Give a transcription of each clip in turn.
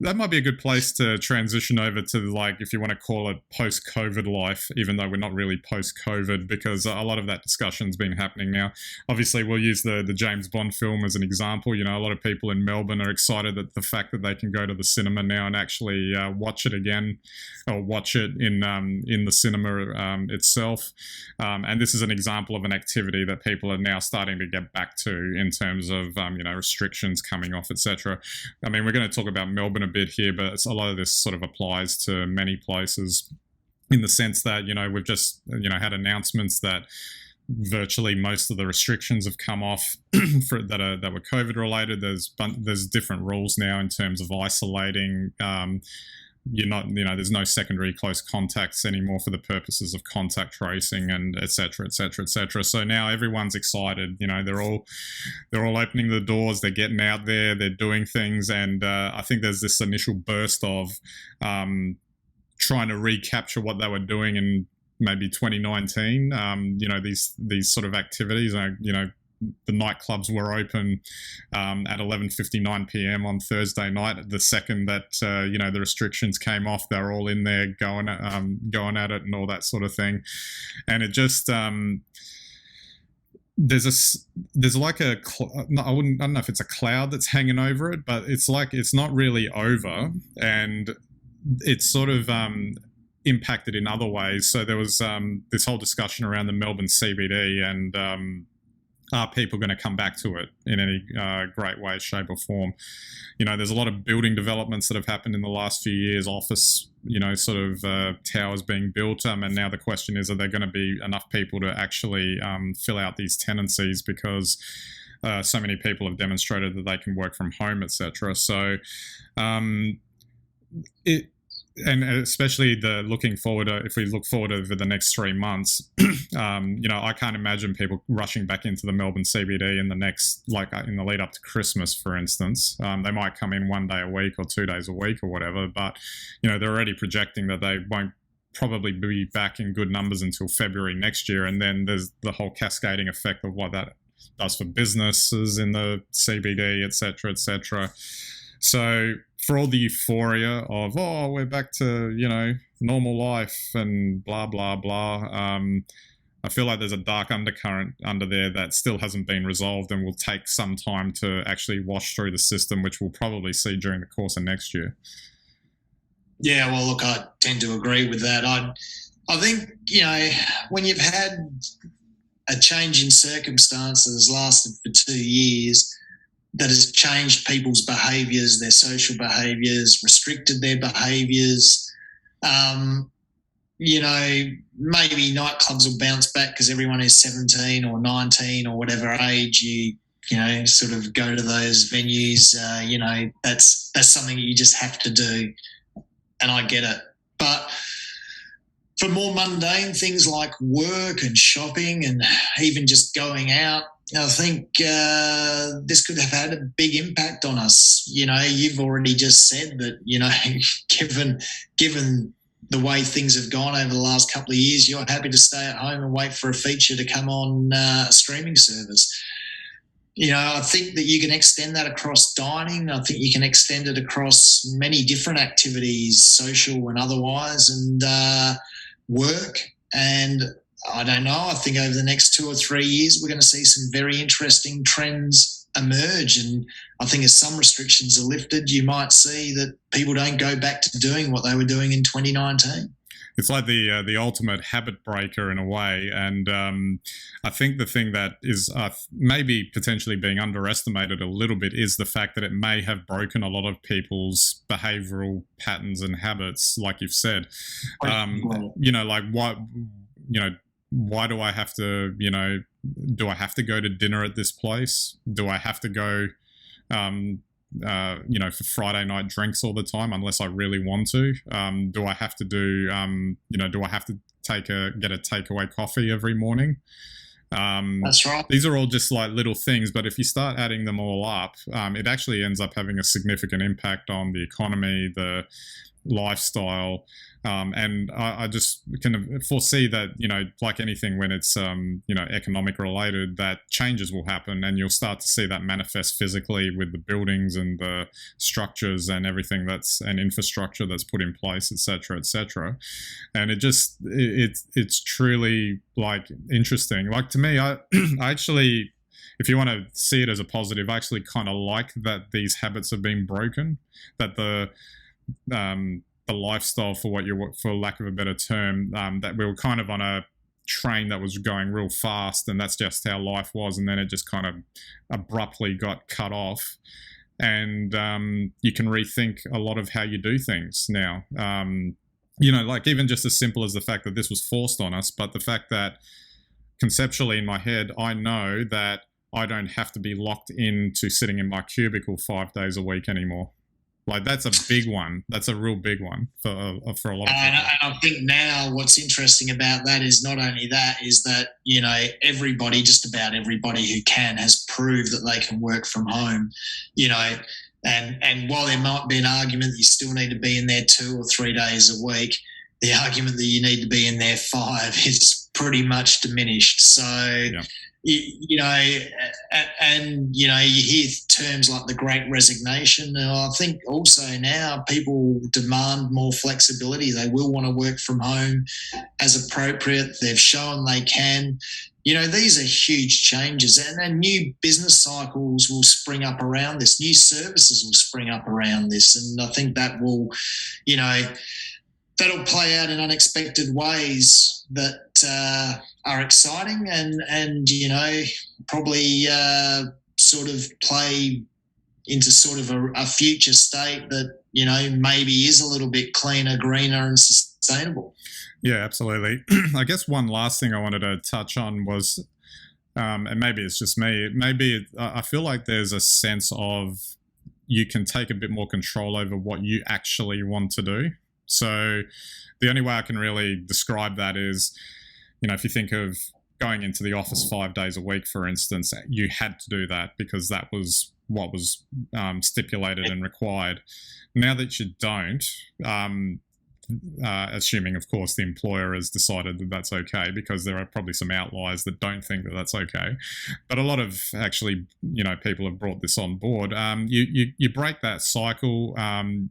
that might be a good place to transition over to, like, if you want to call it post-COVID life, even though we're not really post-COVID, because a lot of that discussion's been happening now. Obviously, we'll use the James Bond film as an example. You know, a lot of people in Melbourne are excited that the fact that they can go to the cinema now and actually watch it again, or watch it in the cinema itself. And this is an example of an activity that people are now starting to get back to in terms of restrictions coming off, etc. I mean, we're going to talk about Melbourne a bit here, but a lot of this sort of applies to many places, in the sense that we've just had announcements that virtually most of the restrictions have come off that were COVID related. There's different rules now in terms of isolating. There's no secondary close contacts anymore for the purposes of contact tracing, and et cetera, et cetera, et cetera. So now everyone's excited. They're all opening the doors. They're getting out there. They're doing things, and I think there's this initial burst of trying to recapture what they were doing in maybe 2019. These sort of activities. The nightclubs were open at 11:59 p.m. on Thursday night. The second that the restrictions came off, they were all in there going at it and all that sort of thing. And it just there's like I don't know if it's a cloud that's hanging over it, but it's like it's not really over, and it's sort of impacted in other ways. So there was this whole discussion around the Melbourne CBD, and are people going to come back to it in any great way, shape or form? There's a lot of building developments that have happened in the last few years, office, towers being built. And now the question is, are there going to be enough people to actually fill out these tenancies? Because so many people have demonstrated that they can work from home, etc. So and especially looking forward, if we look forward over the next 3 months, I can't imagine people rushing back into the Melbourne CBD in the lead up to Christmas, for instance. They might come in 1 day a week or 2 days a week or whatever, but they're already projecting that they won't probably be back in good numbers until February next year. And then there's the whole cascading effect of what that does for businesses in the CBD, et cetera, et cetera. So for all the euphoria of, we're back to, normal life and blah, blah, blah, I feel like there's a dark undercurrent under there that still hasn't been resolved and will take some time to actually wash through the system, which we'll probably see during the course of next year. Yeah, well, look, I tend to agree with that. I think, when you've had a change in circumstances lasted for 2 years, that has changed people's behaviours, their social behaviours, restricted their behaviours. Maybe nightclubs will bounce back because everyone is 17 or 19 or whatever age. You sort of go to those venues. That's something you just have to do, and I get it. But for more mundane things like work and shopping and even just going out, I think this could have had a big impact on us. You've already just said that, given the way things have gone over the last couple of years, you're happy to stay at home and wait for a feature to come on a streaming service. I think that you can extend that across dining. I think you can extend it across many different activities, social and otherwise, and work. And I don't know, I think over the next 2 or 3 years, we're going to see some very interesting trends emerge. And I think as some restrictions are lifted, you might see that people don't go back to doing what they were doing in 2019. It's like the ultimate habit breaker in a way. And I think the thing that is maybe potentially being underestimated a little bit is the fact that it may have broken a lot of people's behavioural patterns and habits, like you've said. Why do I have to, do I have to go to dinner at this place? Do I have to go, for Friday night drinks all the time unless I really want to? Do I have to do, do I have to get a takeaway coffee every morning? That's right. These are all just like little things, but if you start adding them all up, it actually ends up having a significant impact on the economy, the lifestyle. And I just can foresee that, like anything, when it's, economic related, that changes will happen, and you'll start to see that manifest physically with the buildings and the structures and everything and infrastructure that's put in place, et cetera, et cetera. And it's truly like interesting. Like, to me, I actually, if you want to see it as a positive, I actually kind of like that these habits have been broken, that the lifestyle, for lack of a better term, that we were kind of on a train that was going real fast, and that's just how life was, and then it just kind of abruptly got cut off, and you can rethink a lot of how you do things now. Like even just as simple as the fact that this was forced on us, but the fact that conceptually in my head, I know that I don't have to be locked into sitting in my cubicle 5 days a week anymore. Like, that's a big one. That's a real big one for a lot of people. And I think now what's interesting about that is not only that, is that, everybody, just about everybody who can, has proved that they can work from home, and while there might be an argument that you still need to be in there 2 or 3 days a week, the argument that you need to be in there 5 is pretty much diminished. So, yeah. You hear terms like the Great Resignation. And I think also now people demand more flexibility. They will want to work from home as appropriate. They've shown they can. These are huge changes, and new business cycles will spring up around this. New services will spring up around this, and I think that will, that'll play out in unexpected ways that are exciting and probably sort of play into sort of a future state that, maybe is a little bit cleaner, greener and sustainable. Yeah, absolutely. I guess one last thing I wanted to touch on was, and maybe it's just me, I feel like there's a sense of you can take a bit more control over what you actually want to do. So the only way I can really describe that is, if you think of going into the office 5 days a week, for instance, you had to do that because that was what was stipulated and required. Now that you don't, assuming, of course, the employer has decided that that's okay, because there are probably some outliers that don't think that that's okay. But a lot of actually, people have brought this on board. You break that cycle. And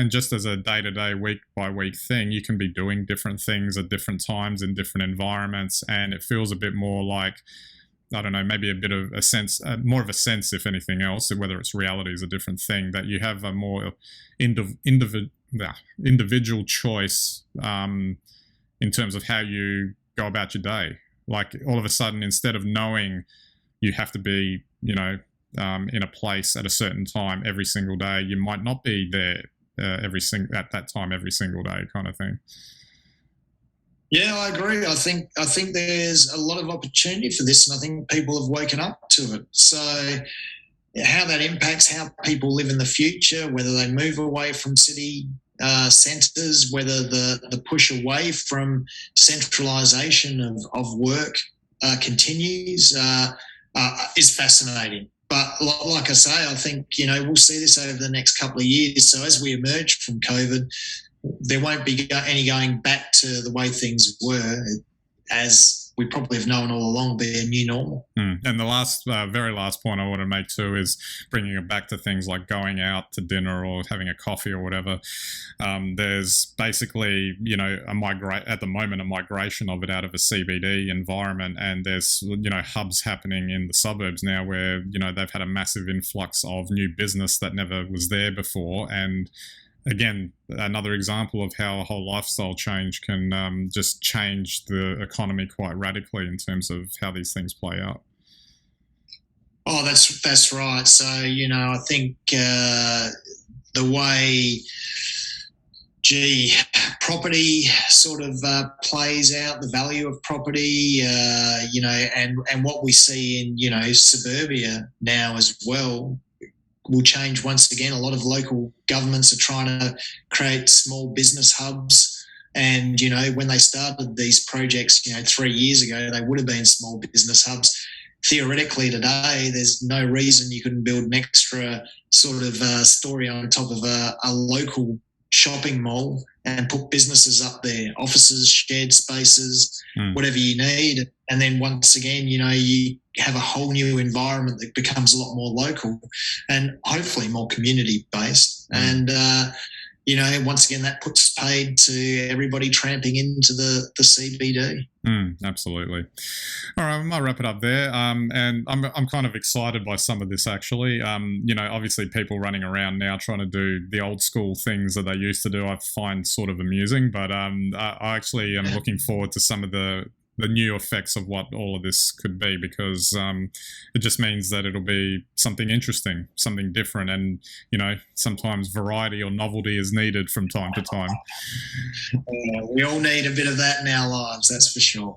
just as a day-to-day, week-by-week thing, you can be doing different things at different times in different environments, and it feels a bit more like, I don't know, maybe a bit of a sense, more of a sense, if anything else, whether it's reality is a different thing, that you have a more individual choice in terms of how you go about your day. Like, all of a sudden, instead of knowing you have to be, in a place at a certain time every single day, you might not be there at that time every single day, kind of thing. Yeah, I agree. I think there's a lot of opportunity for this, and I think people have woken up to it. So how that impacts how people live in the future, whether they move away from city centres, whether the push away from centralisation of work continues, is fascinating. But like I say, I think, we'll see this over the next couple of years. So as we emerge from COVID, there won't be any going back to the way things were, as we probably have known all along, be a new normal. And the very last point I want to make too is bringing it back to things like going out to dinner or having a coffee or whatever. There's basically, at the moment, a migration of it out of a CBD environment, and there's, hubs happening in the suburbs now where, they've had a massive influx of new business that never was there before. And again, another example of how a whole lifestyle change can just change the economy quite radically in terms of how these things play out. Oh, that's right. So, I think the way, property sort of plays out, the value of property, and what we see in, suburbia now as well, will change once again. A lot of local governments are trying to create small business hubs. And, when they started these projects, 3 years ago, they would have been small business hubs. Theoretically today, there's no reason you couldn't build an extra sort of story on top of a local shopping mall and put businesses up there, offices, shared spaces, whatever you need. And then once again, you have a whole new environment that becomes a lot more local and hopefully more community based. And, once again, that puts paid to everybody tramping into the CBD. Absolutely. All right, I might wrap it up there. And I'm kind of excited by some of this, actually. Obviously people running around now trying to do the old school things that they used to do, I find sort of amusing. But I actually am looking forward to some of the new effects of what all of this could be, because it just means that it'll be something interesting, something different, and sometimes variety or novelty is needed from time to time. We all need a bit of that in our lives, that's for sure.